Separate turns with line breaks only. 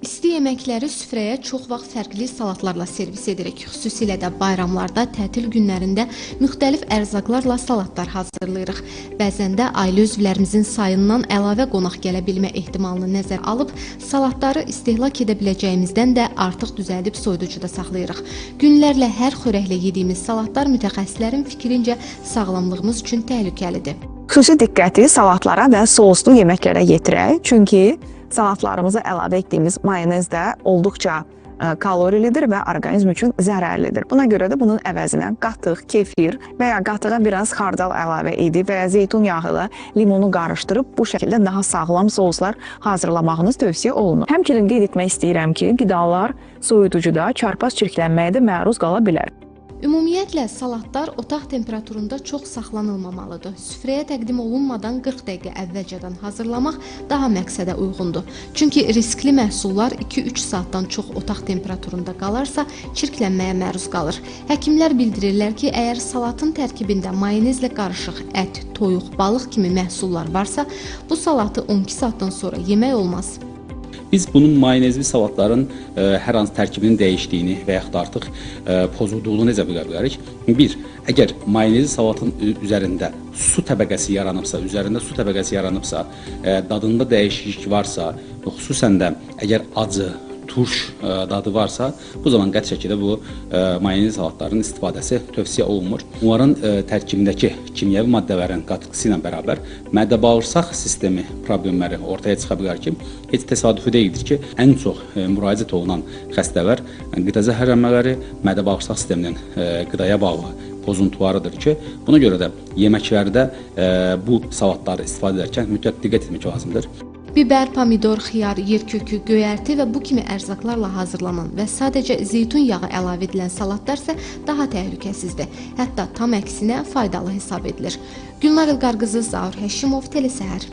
İsti yeməkləri süfrəyə çox vaxt fərqli salatlarla servis edirik. Xüsusilə də bayramlarda, tətil günlərində müxtəlif ərzaqlarla salatlar hazırlayırıq. Bəzən də ailə üzvlərimizin sayından əlavə qonaq gələ bilmə ehtimalını nəzərə alıb, salatları istehlak edə biləcəyimizdən də artıq düzəldib soyuducuda saxlayırıq. Günlərlə hər xörəklə yediyimiz salatlar mütəxəssislərin fikrincə sağlamlığımız üçün təhlükəlidir.
Xüsusi diqqəti salatlara və soslu yeməklərə yetirək, çünki salatlarımıza əlavə etdiyimiz mayonez də olduqca kalorilidir və orqanizm üçün zərərlidir. Buna görə də bunun əvəzinə qatıq, kefir və ya qatığa biraz xardal əlavə edib və ya zeytun yağı ilə limonu qarışdırıb bu şəkildə daha sağlam soslar hazırlamağınız tövsiyə olunur. Həmçinin qeyd etmək istəyirəm ki, qidalar soyuducuda çarpaz çirklənməyə də məruz qala bilər.
Ümumiyyətlə, salatlar otaq temperaturunda çox saxlanılmamalıdır. Süfrəyə təqdim olunmadan 40 dəqiqə əvvəlcədən hazırlamaq daha məqsədə uyğundur. Çünki riskli məhsullar 2-3 saatdan çox otaq temperaturunda qalarsa, çirklənməyə məruz qalır. Həkimlər bildirirlər ki, əgər salatın tərkibində mayonezlə qarışıq ət, toyuq, balıq kimi məhsullar varsa, bu salatı 12 saatdan sonra yemək olmaz.
Biz bunun mayonezli salatların hər hansı tərkibinin dəyişdiyini və yaxud da artıq pozulduğunu necə bilə bilərik? 1. Əgər mayonezli salatın üzərində su təbəqəsi yaranıbsa, dadında dəyişiklik varsa, xüsusən də əgər acı, turş dadı varsa, bu zaman qəti şəkildə bu mayonez salatlarının istifadəsi tövsiyə olunmur. Onların tərkibindəki kimyəvi maddələrin qatıqsı ilə bərabər mədə-bağırsaq sistemi problemləri ortaya çıxa bilər ki, heç təsadüfi deyildir ki, ən çox müraciət olunan xəstələr qida zəhərlənmələri, mədə-bağırsaq sisteminin qidaya bağlı pozuntularıdır ki, buna görə də yeməklərdə bu salatları istifadə edərkən mütləq diqqət etmək lazımdır.
Biber, pomidor, xiyar, yerkökü, göyərti və bu kimi ərzaqlarla hazırlanan və sadəcə zeytun yağı əlavə edilən salatlar isə daha təhlükəsizdir. Hətta tam əksinə faydalı hesab edilir. Gülnar İlqar qızı, Zaur Həşimov, Telesəhər.